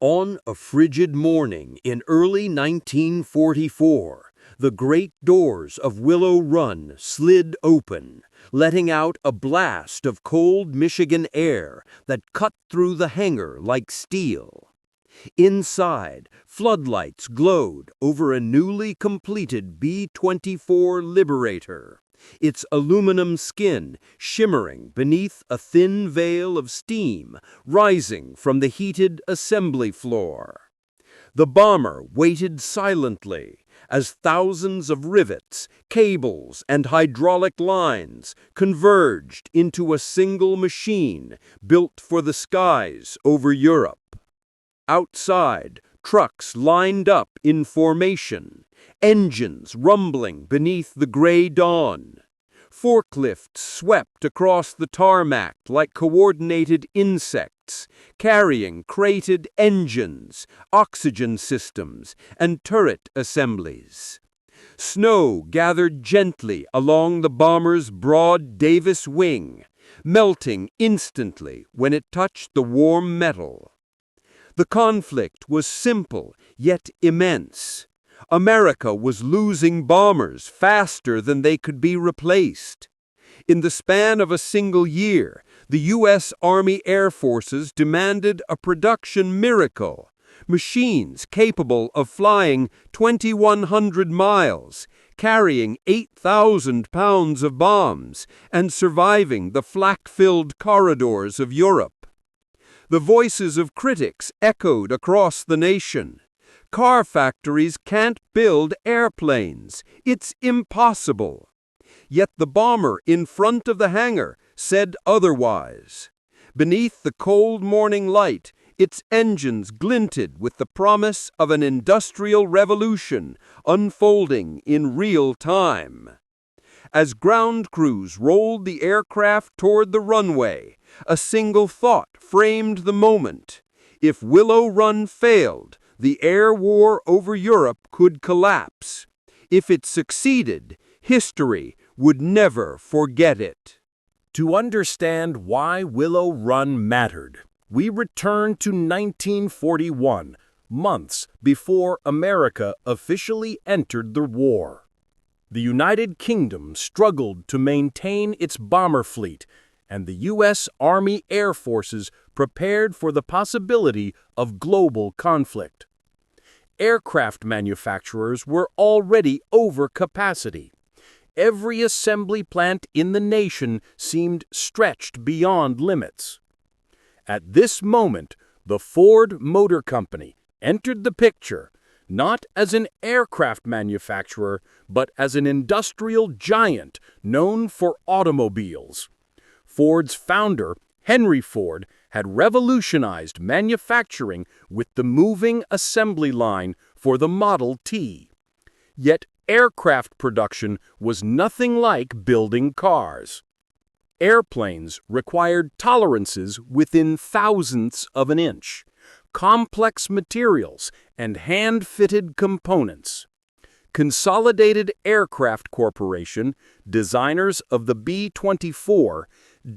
On a frigid morning in early 1944, the great doors of Willow Run slid open, letting out a blast of cold Michigan air that cut through the hangar like steel. Inside, floodlights glowed over a newly completed B-24 Liberator, its aluminum skin shimmering beneath a thin veil of steam rising from the heated assembly floor. The bomber waited silently as thousands of rivets, cables, and hydraulic lines converged into a single machine built for the skies over Europe. Outside, trucks lined up in formation, engines rumbling beneath the gray dawn. Forklifts swept across the tarmac like coordinated insects, carrying crated engines, oxygen systems, and turret assemblies. Snow gathered gently along the bomber's broad Davis wing, melting instantly when it touched the warm metal. The conflict was simple, yet immense. America was losing bombers faster than they could be replaced. In the span of a single year, the U.S. Army Air Forces demanded a production miracle. Machines capable of flying 2,100 miles, carrying 8,000 pounds of bombs, and surviving the flak-filled corridors of Europe. The voices of critics echoed across the nation. Car factories can't build airplanes. It's impossible. Yet the bomber in front of the hangar said otherwise. Beneath the cold morning light, its engines glinted with the promise of an industrial revolution unfolding in real time. As ground crews rolled the aircraft toward the runway, a single thought framed the moment. If Willow Run failed, the air war over Europe could collapse. If it succeeded, history would never forget it. To understand why Willow Run mattered, we return to 1941, months before America officially entered the war. The United Kingdom struggled to maintain its bomber fleet, and the U.S. Army Air Forces prepared for the possibility of global conflict. Aircraft manufacturers were already over capacity. Every assembly plant in the nation seemed stretched beyond limits. At this moment, the Ford Motor Company entered the picture, not as an aircraft manufacturer, but as an industrial giant known for automobiles. Ford's founder, Henry Ford, had revolutionized manufacturing with the moving assembly line for the Model T. Yet aircraft production was nothing like building cars. Airplanes required tolerances within thousandths of an inch, complex materials, and hand-fitted components. Consolidated Aircraft Corporation, designers of the B-24,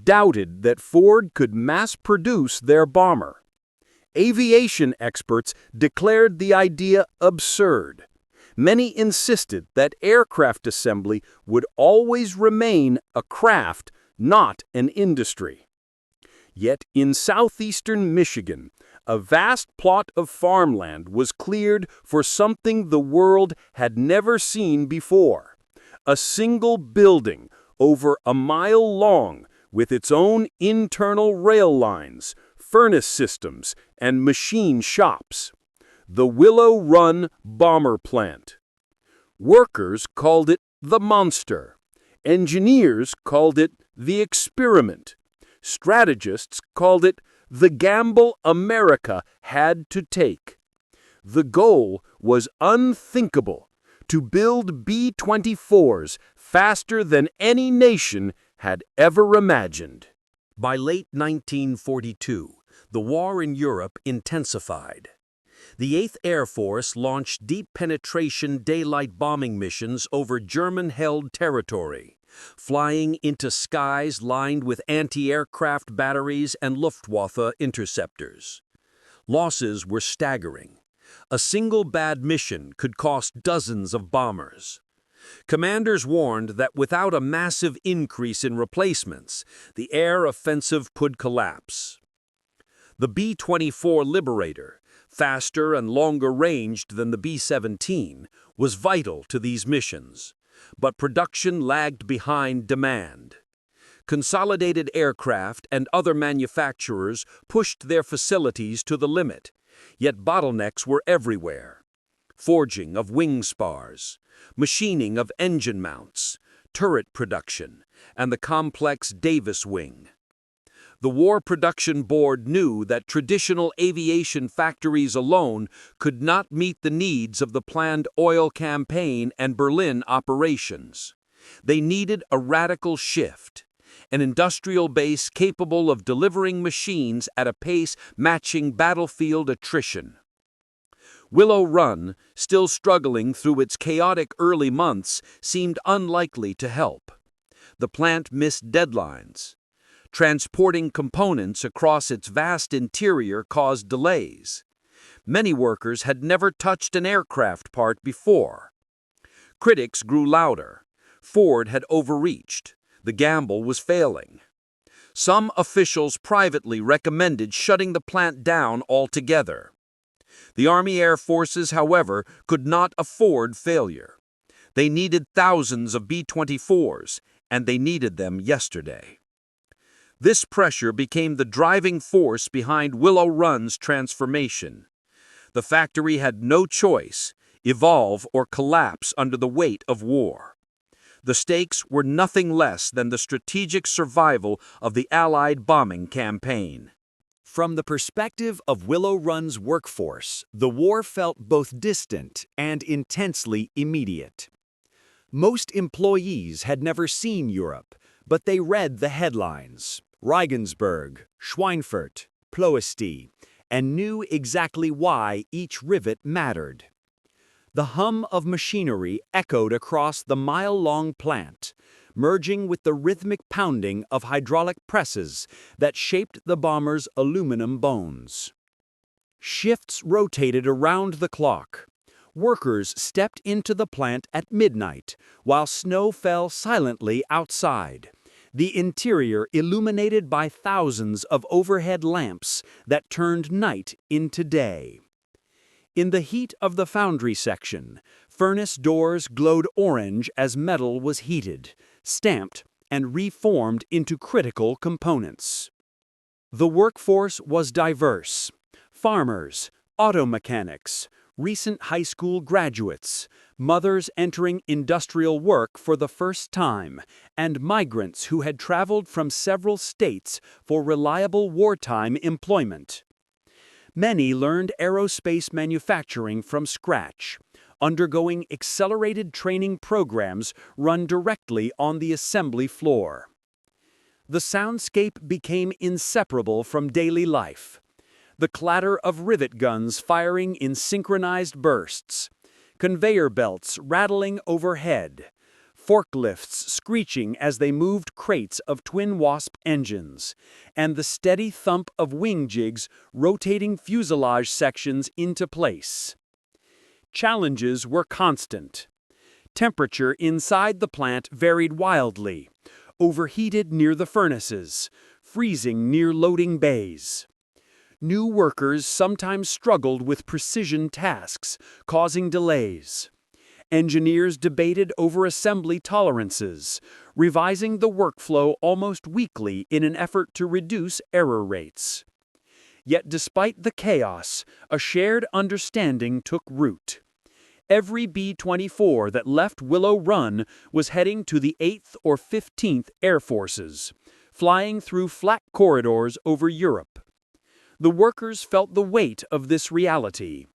doubted that Ford could mass-produce their bomber. Aviation experts declared the idea absurd. Many insisted that aircraft assembly would always remain a craft, not an industry. Yet in southeastern Michigan, a vast plot of farmland was cleared for something the world had never seen before. A single building, over a mile long, with its own internal rail lines, furnace systems, and machine shops. The Willow Run Bomber Plant. Workers called it the monster. Engineers called it the experiment. Strategists called it the gamble America had to take. The goal was unthinkable: to build B-24s faster than any nation had ever imagined. By late 1942, the war in Europe intensified. The 8th Air Force launched deep penetration daylight bombing missions over German-held territory, flying into skies lined with anti-aircraft batteries and Luftwaffe interceptors. Losses were staggering. A single bad mission could cost dozens of bombers. Commanders warned that without a massive increase in replacements, the air offensive could collapse. The B-24 Liberator, faster and longer ranged than the B-17, was vital to these missions, but production lagged behind demand. Consolidated Aircraft and other manufacturers pushed their facilities to the limit, yet bottlenecks were everywhere. Forging of wing spars, machining of engine mounts, turret production, and the complex Davis wing. The War Production Board knew that traditional aviation factories alone could not meet the needs of the planned oil campaign and Berlin operations. They needed a radical shift, an industrial base capable of delivering machines at a pace matching battlefield attrition. Willow Run, still struggling through its chaotic early months, seemed unlikely to help. The plant missed deadlines. Transporting components across its vast interior caused delays. Many workers had never touched an aircraft part before. Critics grew louder. Ford had overreached. The gamble was failing. Some officials privately recommended shutting the plant down altogether. The Army Air Forces, however, could not afford failure. They needed thousands of B-24s, and they needed them yesterday. This pressure became the driving force behind Willow Run's transformation. The factory had no choice: evolve or collapse under the weight of war. The stakes were nothing less than the strategic survival of the Allied bombing campaign. From the perspective of Willow Run's workforce, the war felt both distant and intensely immediate. Most employees had never seen Europe, but they read the headlines: Regensburg, Schweinfurt, Ploesti, and knew exactly why each rivet mattered. The hum of machinery echoed across the mile-long plant, merging with the rhythmic pounding of hydraulic presses that shaped the bomber's aluminum bones. Shifts rotated around the clock. Workers stepped into the plant at midnight, while snow fell silently outside, the interior illuminated by thousands of overhead lamps that turned night into day. In the heat of the foundry section, furnace doors glowed orange as metal was heated, stamped, and reformed into critical components. The workforce was diverse: farmers, auto mechanics, recent high school graduates, mothers entering industrial work for the first time, and migrants who had traveled from several states for reliable wartime employment. Many learned aerospace manufacturing from scratch, undergoing accelerated training programs run directly on the assembly floor. The soundscape became inseparable from daily life. The clatter of rivet guns firing in synchronized bursts, conveyor belts rattling overhead, forklifts screeching as they moved crates of twin Wasp engines, and the steady thump of wing jigs rotating fuselage sections into place. Challenges were constant. Temperature inside the plant varied wildly: overheated near the furnaces, freezing near loading bays. New workers sometimes struggled with precision tasks, causing delays. Engineers debated over assembly tolerances, revising the workflow almost weekly in an effort to reduce error rates. Yet despite the chaos, a shared understanding took root. Every B-24 that left Willow Run was heading to the 8th or 15th Air Forces, flying through flat corridors over Europe. The workers felt the weight of this reality.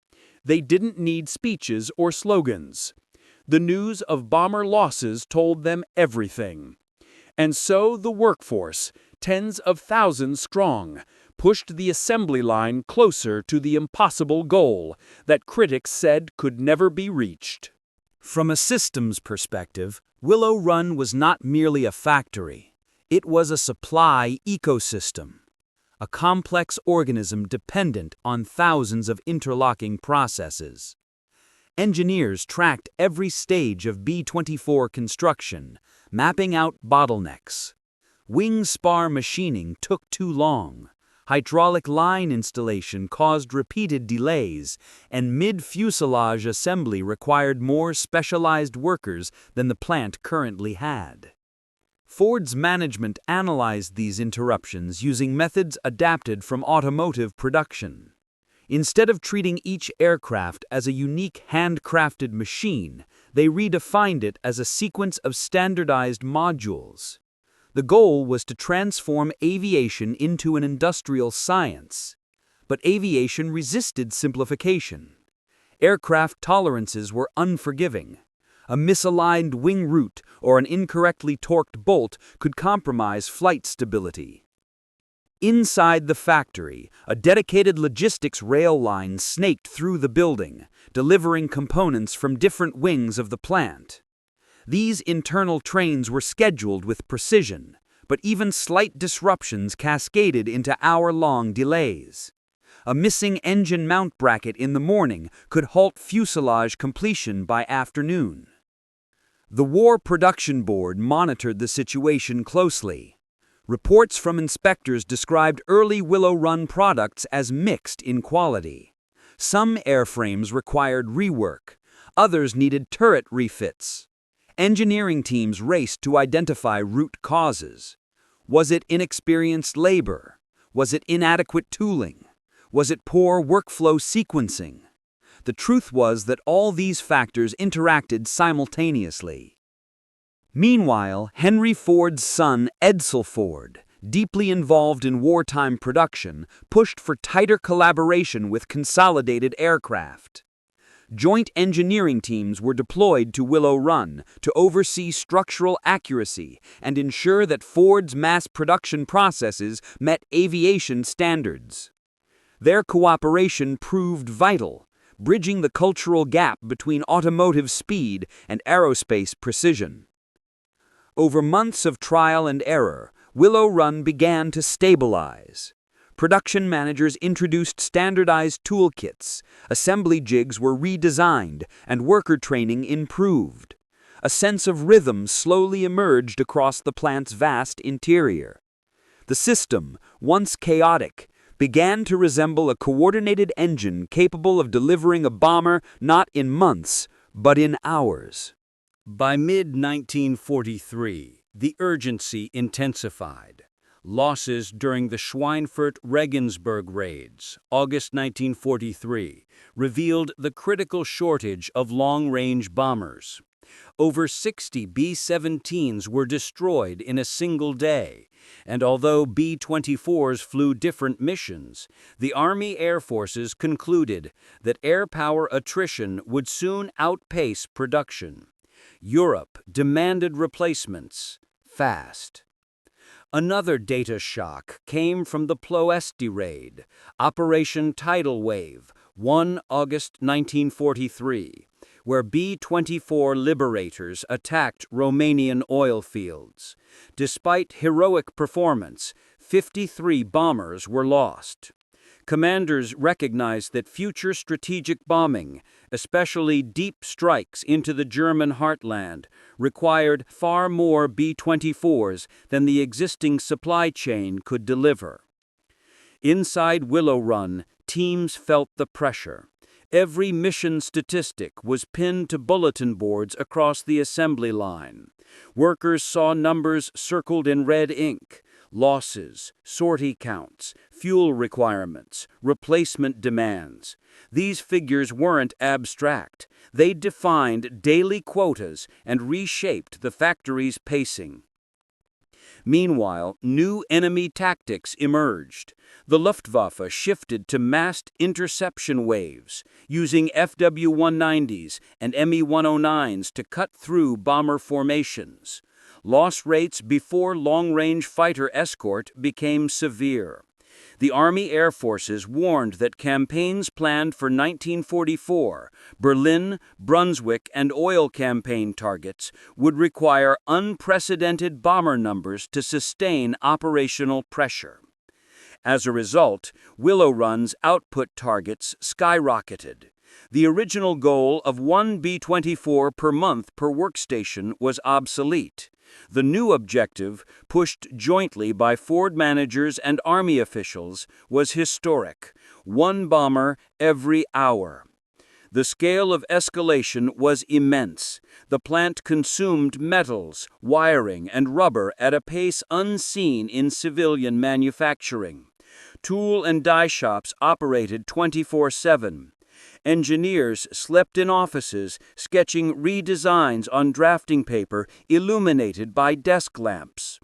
They didn't need speeches or slogans. The news of bomber losses told them everything. And so the workforce, tens of thousands strong, pushed the assembly line closer to the impossible goal that critics said could never be reached. From a systems perspective, Willow Run was not merely a factory. It was a supply ecosystem. a complex organism dependent on thousands of interlocking processes. Engineers tracked every stage of B-24 construction, mapping out bottlenecks. Wing spar machining took too long. Hydraulic line installation caused repeated delays, and mid-fuselage assembly required more specialized workers than the plant currently had. Ford's management analyzed these interruptions using methods adapted from automotive production. Instead of treating each aircraft as a unique handcrafted machine, they redefined it as a sequence of standardized modules. The goal was to transform aviation into an industrial science. But aviation resisted simplification. Aircraft tolerances were unforgiving. A misaligned wing root or an incorrectly torqued bolt could compromise flight stability. Inside the factory, a dedicated logistics rail line snaked through the building, delivering components from different wings of the plant. These internal trains were scheduled with precision, but even slight disruptions cascaded into hour-long delays. A missing engine mount bracket in the morning could halt fuselage completion by afternoon. The War Production Board monitored the situation closely. Reports from inspectors described early Willow Run products as mixed in quality. Some airframes required rework, others needed turret refits. Engineering teams raced to identify root causes. Was it inexperienced labor? Was it inadequate tooling? Was it poor workflow sequencing? The truth was that all these factors interacted simultaneously. Meanwhile, Henry Ford's son, Edsel Ford, deeply involved in wartime production, pushed for tighter collaboration with Consolidated Aircraft. Joint engineering teams were deployed to Willow Run to oversee structural accuracy and ensure that Ford's mass production processes met aviation standards. Their cooperation proved vital, bridging the cultural gap between automotive speed and aerospace precision. Over months of trial and error, Willow Run began to stabilize. Production managers introduced standardized toolkits, assembly jigs were redesigned, and worker training improved. A sense of rhythm slowly emerged across the plant's vast interior. The system, once chaotic, began to resemble a coordinated engine capable of delivering a bomber not in months, but in hours. By mid-1943, the urgency intensified. Losses during the Schweinfurt-Regensburg raids, August 1943, revealed the critical shortage of long-range bombers. Over 60 B-17s were destroyed in a single day, and although B-24s flew different missions, the Army Air Forces concluded that air power attrition would soon outpace production. Europe demanded replacements fast. Another data shock came from the Ploesti raid, Operation Tidal Wave, 1 August 1943, where B-24 Liberators attacked Romanian oil fields. Despite heroic performance, 53 bombers were lost. Commanders recognized that future strategic bombing, especially deep strikes into the German heartland, required far more B-24s than the existing supply chain could deliver. Inside Willow Run, teams felt the pressure. Every mission statistic was pinned to bulletin boards across the assembly line. Workers saw numbers circled in red ink: losses, sortie counts, fuel requirements, replacement demands. These figures weren't abstract. They defined daily quotas and reshaped the factory's pacing. Meanwhile, new enemy tactics emerged. The Luftwaffe shifted to massed interception waves, using FW-190s and Me-109s to cut through bomber formations. Loss rates before long-range fighter escort became severe. The Army Air Forces warned that campaigns planned for 1944, Berlin, Brunswick, and oil campaign targets, would require unprecedented bomber numbers to sustain operational pressure. As a result, Willow Run's output targets skyrocketed. The original goal of 1 B-24 per month per workstation was obsolete. The new objective, pushed jointly by Ford managers and Army officials, was historic: 1 bomber every hour. The scale of escalation was immense. The plant consumed metals, wiring, and rubber at a pace unseen in civilian manufacturing. Tool and die shops operated 24/7. Engineers slept in offices, sketching redesigns on drafting paper illuminated by desk lamps.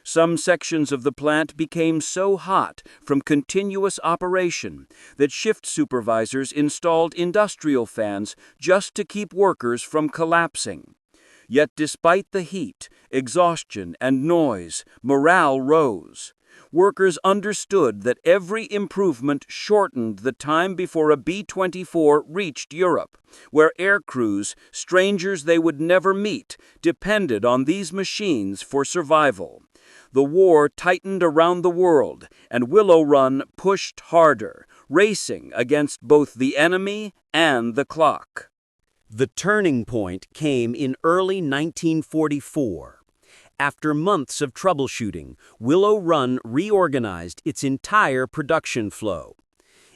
Some sections of the plant became so hot from continuous operation that shift supervisors installed industrial fans just to keep workers from collapsing. Yet despite the heat, exhaustion, and noise, morale rose. Workers understood that every improvement shortened the time before a B-24 reached Europe, where air crews, strangers they would never meet, depended on these machines for survival. The war tightened around the world, and Willow Run pushed harder, racing against both the enemy and the clock. The turning point came in early 1944. After months of troubleshooting, Willow Run reorganized its entire production flow.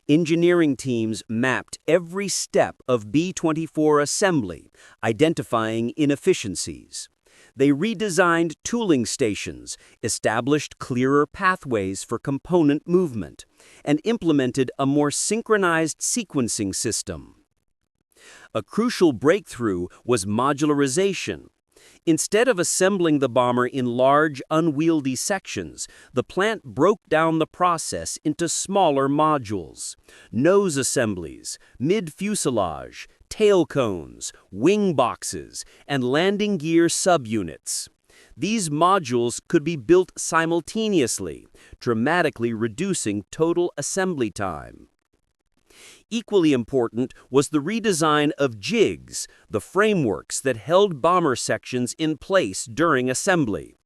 Engineering teams mapped every step of B-24 assembly, identifying inefficiencies. They redesigned tooling stations, established clearer pathways for component movement, and implemented a more synchronized sequencing system. A crucial breakthrough was modularization. Instead of assembling the bomber in large, unwieldy sections, the plant broke down the process into smaller modules: nose assemblies, mid-fuselage, tail cones, wing boxes, and landing gear subunits. These modules could be built simultaneously, dramatically reducing total assembly time. Equally important was the redesign of jigs, the frameworks that held bomber sections in place during assembly.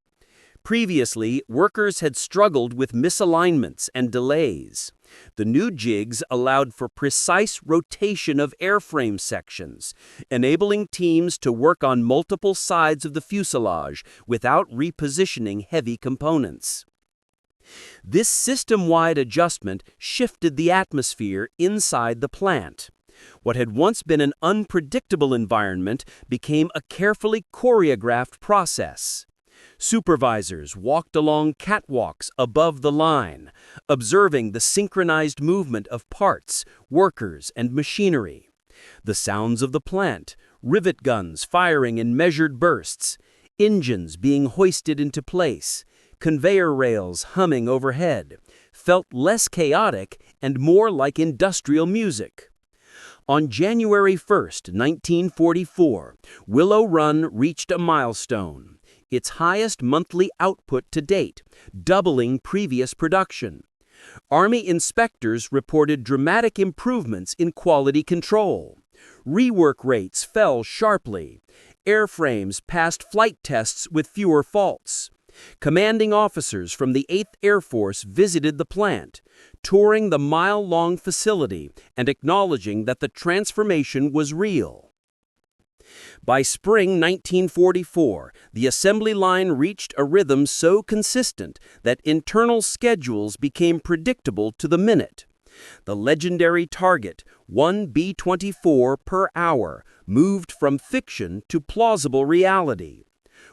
Previously, workers had struggled with misalignments and delays. The new jigs allowed for precise rotation of airframe sections, enabling teams to work on multiple sides of the fuselage without repositioning heavy components. This system-wide adjustment shifted the atmosphere inside the plant. What had once been an unpredictable environment became a carefully choreographed process. Supervisors walked along catwalks above the line, observing the synchronized movement of parts, workers, and machinery. The sounds of the plant, rivet guns firing in measured bursts, engines being hoisted into place, conveyor rails humming overhead, felt less chaotic and more like industrial music. On January 1, 1944, Willow Run reached a milestone, its highest monthly output to date, doubling previous production. Army inspectors reported dramatic improvements in quality control. Rework rates fell sharply. Airframes passed flight tests with fewer faults. Commanding officers from the 8th Air Force visited the plant, touring the mile-long facility and acknowledging that the transformation was real. By spring 1944, the assembly line reached a rhythm so consistent that internal schedules became predictable to the minute. The legendary target, 1 B-24 per hour, moved from fiction to plausible reality.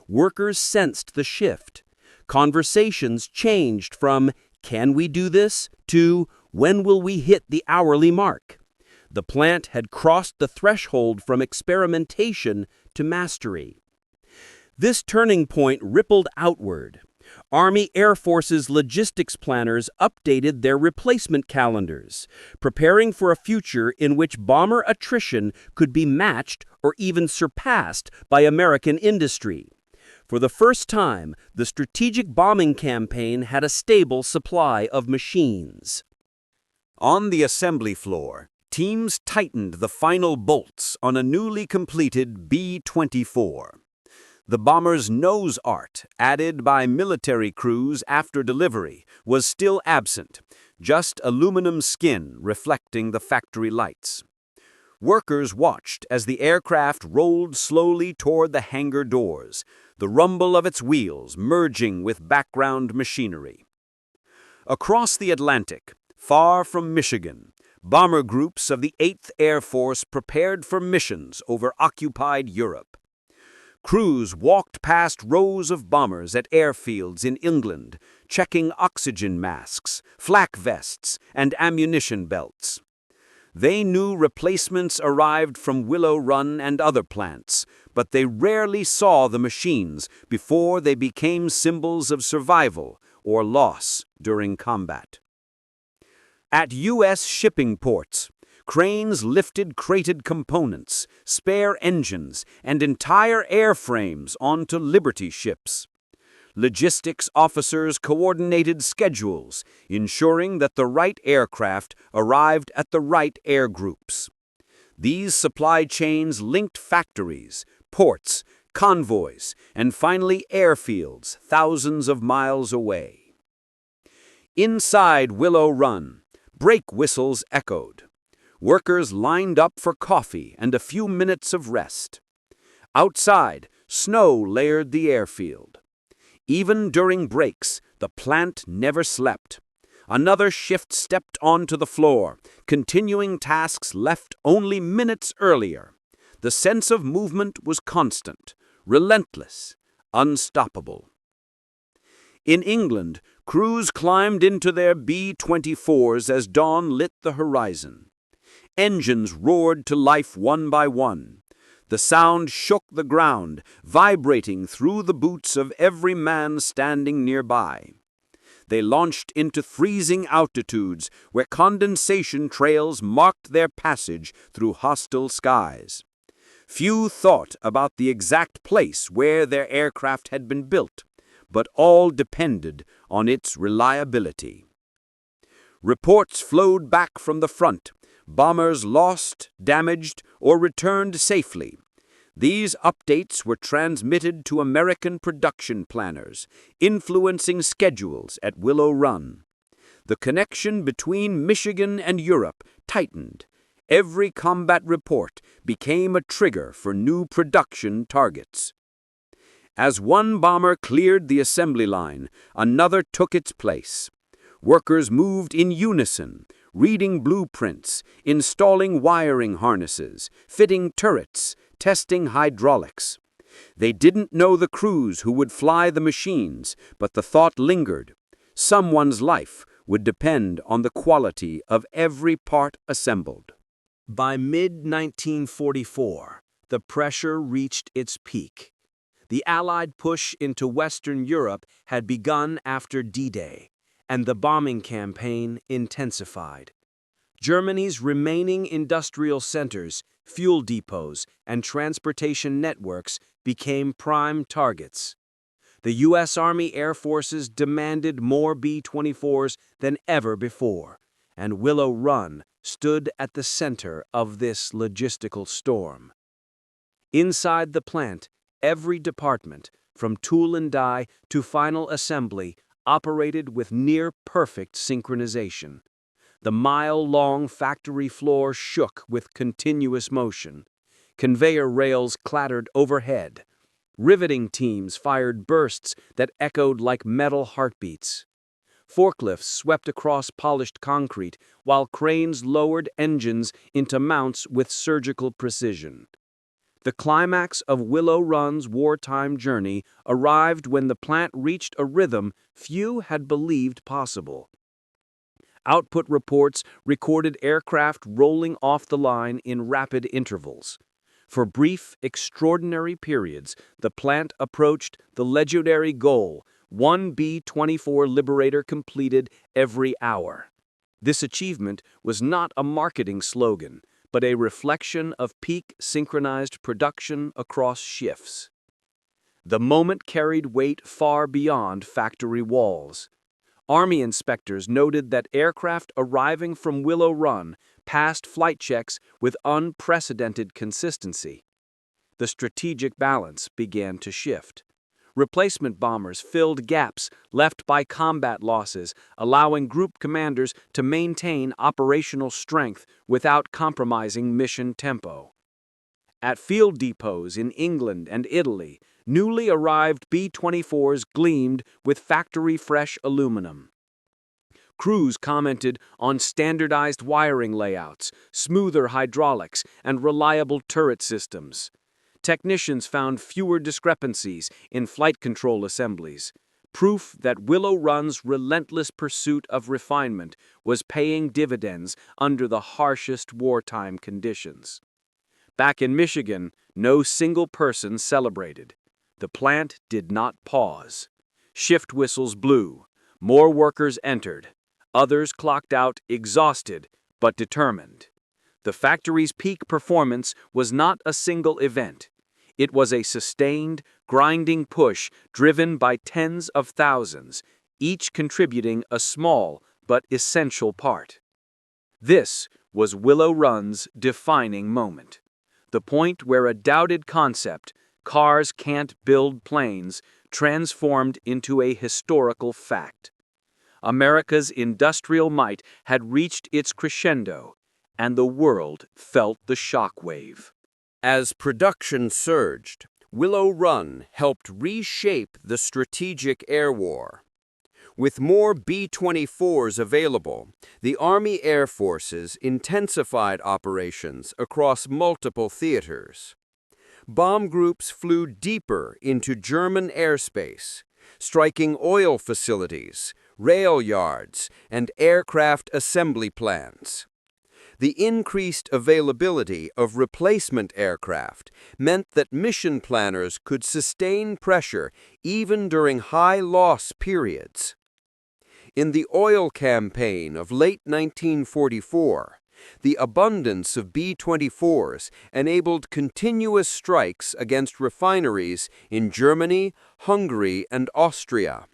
Workers sensed the shift. Conversations changed from "Can we do this?" to "When will we hit the hourly mark?" The plant had crossed the threshold from experimentation to mastery. This turning point rippled outward. Army Air Force's logistics planners updated their replacement calendars, preparing for a future in which bomber attrition could be matched or even surpassed by American industry. For the first time, the strategic bombing campaign had a stable supply of machines. On the assembly floor, teams tightened the final bolts on a newly completed B-24. The bomber's nose art, added by military crews after delivery, was still absent, just aluminum skin reflecting the factory lights. Workers watched as the aircraft rolled slowly toward the hangar doors, the rumble of its wheels merging with background machinery. Across the Atlantic, far from Michigan, bomber groups of the 8th Air Force prepared for missions over occupied Europe. Crews walked past rows of bombers at airfields in England, checking oxygen masks, flak vests, and ammunition belts. They knew replacements arrived from Willow Run and other plants, but they rarely saw the machines before they became symbols of survival or loss during combat. At U.S. shipping ports, cranes lifted crated components, spare engines, and entire airframes onto Liberty ships. Logistics officers coordinated schedules, ensuring that the right aircraft arrived at the right air groups. These supply chains linked factories, ports, convoys, and finally airfields thousands of miles away. Inside Willow Run, brake whistles echoed. Workers lined up for coffee and a few minutes of rest. Outside, snow layered the airfield. Even during breaks, the plant never slept. Another shift stepped onto the floor, continuing tasks left only minutes earlier. The sense of movement was constant, relentless, unstoppable. In England, crews climbed into their B-24s as dawn lit the horizon. Engines roared to life one by one. The sound shook the ground, vibrating through the boots of every man standing nearby. They launched into freezing altitudes where condensation trails marked their passage through hostile skies. Few thought about the exact place where their aircraft had been built, but all depended on its reliability. Reports flowed back from the front. Bombers lost, damaged, or returned safely. These updates were transmitted to American production planners, influencing schedules at Willow Run. The connection between Michigan and Europe tightened. Every combat report became a trigger for new production targets. As one bomber cleared the assembly line, another took its place. Workers moved in unison, reading blueprints, installing wiring harnesses, fitting turrets, testing hydraulics. They didn't know the crews who would fly the machines, but the thought lingered. Someone's life would depend on the quality of every part assembled. By mid-1944, the pressure reached its peak. The Allied push into Western Europe had begun after D-Day, and the bombing campaign intensified. Germany's remaining industrial centers, fuel depots, and transportation networks became prime targets. The U.S. Army Air Forces demanded more B-24s than ever before, and Willow Run stood at the center of this logistical storm. Inside the plant, every department, from tool and die to final assembly, operated with near-perfect synchronization. The mile-long factory floor shook with continuous motion. Conveyor rails clattered overhead. Riveting teams fired bursts that echoed like metal heartbeats. Forklifts swept across polished concrete, while cranes lowered engines into mounts with surgical precision. The climax of Willow Run's wartime journey arrived when the plant reached a rhythm few had believed possible. Output reports recorded aircraft rolling off the line in rapid intervals. For brief, extraordinary periods, the plant approached the legendary goal, one B-24 Liberator completed every hour. This achievement was not a marketing slogan, but a reflection of peak synchronized production across shifts. The moment carried weight far beyond factory walls. Army inspectors noted that aircraft arriving from Willow Run passed flight checks with unprecedented consistency. the strategic balance began to shift. Replacement bombers filled gaps left by combat losses, allowing group commanders to maintain operational strength without compromising mission tempo. At field depots in England and Italy, newly arrived B-24s gleamed with factory-fresh aluminum. Crews commented on standardized wiring layouts, smoother hydraulics, and reliable turret systems. Technicians found fewer discrepancies in flight control assemblies, proof that Willow Run's relentless pursuit of refinement was paying dividends under the harshest wartime conditions. Back in Michigan, no single person celebrated. The plant did not pause. Shift whistles blew. More workers entered. Others clocked out exhausted but determined. The factory's peak performance was not a single event. It was a sustained, grinding push driven by tens of thousands, each contributing a small but essential part. This was Willow Run's defining moment. The point where a doubted concept, cars can't build planes, transformed into a historical fact. America's industrial might had reached its crescendo, and the world felt the shockwave. As production surged, Willow Run helped reshape the strategic air war. With more B-24s available, the Army Air Forces intensified operations across multiple theaters. Bomb groups flew deeper into German airspace, striking oil facilities, rail yards, and aircraft assembly plants. The increased availability of replacement aircraft meant that mission planners could sustain pressure even during high-loss periods. In the oil campaign of late 1944, the abundance of B-24s enabled continuous strikes against refineries in Germany, Hungary, and Austria.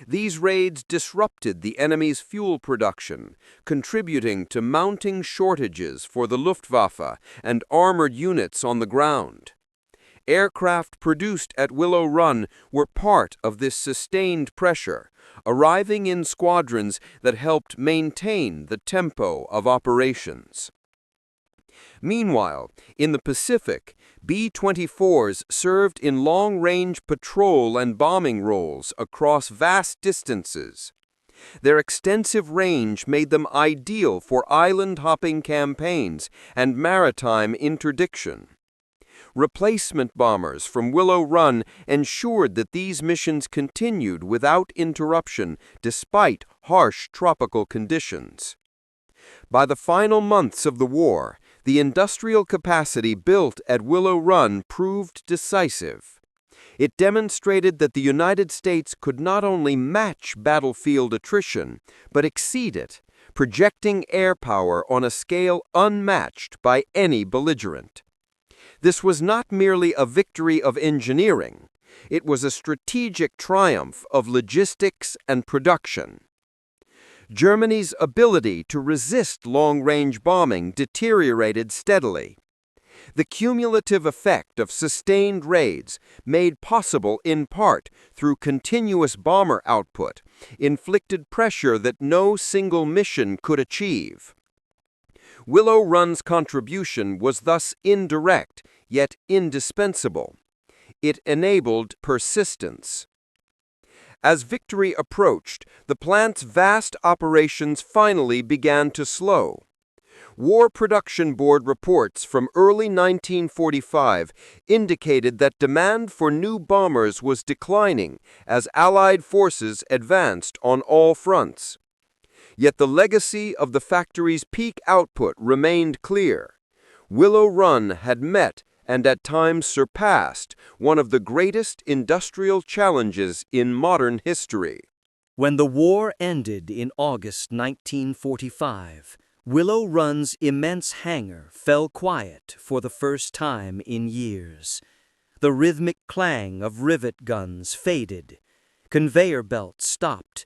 These raids disrupted the enemy's fuel production, contributing to mounting shortages for the Luftwaffe and armored units on the ground. Aircraft produced at Willow Run were part of this sustained pressure, arriving in squadrons that helped maintain the tempo of operations. Meanwhile, in the Pacific, B-24s served in long-range patrol and bombing roles across vast distances. Their extensive range made them ideal for island-hopping campaigns and maritime interdiction. Replacement bombers from Willow Run ensured that these missions continued without interruption despite harsh tropical conditions. By the final months of the war, the industrial capacity built at Willow Run proved decisive. It demonstrated that the United States could not only match battlefield attrition, but exceed it, projecting air power on a scale unmatched by any belligerent. This was not merely a victory of engineering, it was a strategic triumph of logistics and production. Germany's ability to resist long-range bombing deteriorated steadily. The cumulative effect of sustained raids, made possible in part through continuous bomber output, inflicted pressure that no single mission could achieve. Willow Run's contribution was thus indirect, yet indispensable. It enabled persistence. As victory approached, the plant's vast operations finally began to slow. War Production Board reports from early 1945 indicated that demand for new bombers was declining as Allied forces advanced on all fronts. Yet the legacy of the factory's peak output remained clear. Willow Run had met and at times surpassed one of the greatest industrial challenges in modern history. When the war ended in August 1945, Willow Run's immense hangar fell quiet for the first time in years. The rhythmic clang of rivet guns faded. Conveyor belts stopped.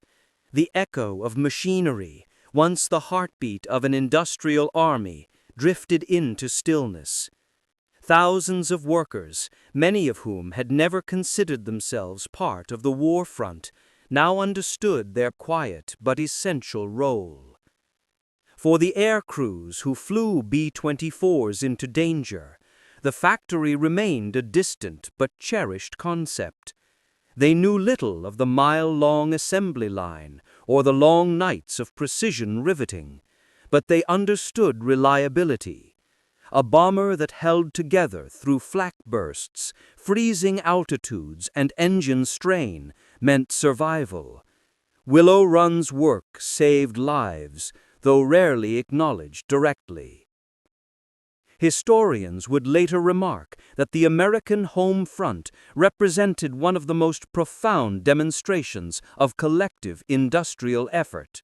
The echo of machinery, once the heartbeat of an industrial army, drifted into stillness. Thousands of workers, many of whom had never considered themselves part of the war front, now understood their quiet but essential role. For the air crews who flew B-24s into danger, the factory remained a distant but cherished concept. They knew little of the mile-long assembly line or the long nights of precision riveting, but they understood reliability. A bomber that held together through flak bursts, freezing altitudes, and engine strain meant survival. Willow Run's work saved lives, though rarely acknowledged directly. Historians would later remark that the American home front represented one of the most profound demonstrations of collective industrial effort.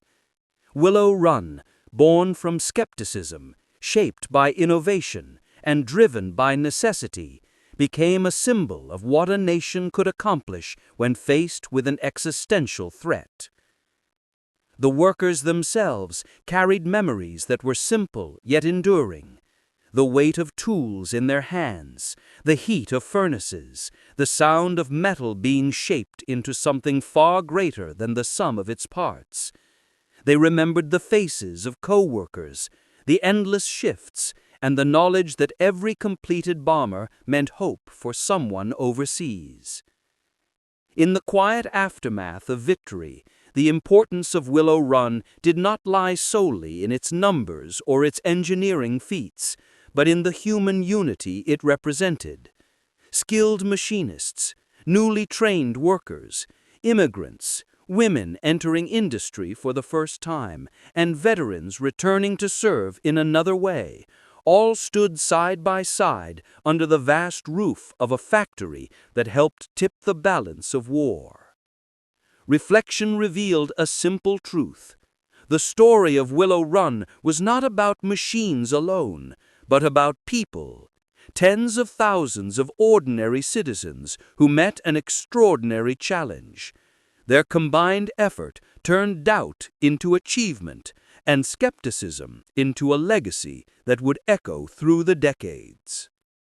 Willow Run, born from skepticism, shaped by innovation, and driven by necessity, became a symbol of what a nation could accomplish when faced with an existential threat. The workers themselves carried memories that were simple yet enduring. The weight of tools in their hands, the heat of furnaces, the sound of metal being shaped into something far greater than the sum of its parts. They remembered the faces of co-workers, the endless shifts, and the knowledge that every completed bomber meant hope for someone overseas. In the quiet aftermath of victory, the importance of Willow Run did not lie solely in its numbers or its engineering feats, but in the human unity it represented. Skilled machinists, newly trained workers, immigrants, women entering industry for the first time, and veterans returning to serve in another way, all stood side by side under the vast roof of a factory that helped tip the balance of war. Reflection revealed a simple truth. The story of Willow Run was not about machines alone, but about people, tens of thousands of ordinary citizens who met an extraordinary challenge. Their combined effort turned doubt into achievement and skepticism into a legacy that would echo through the decades.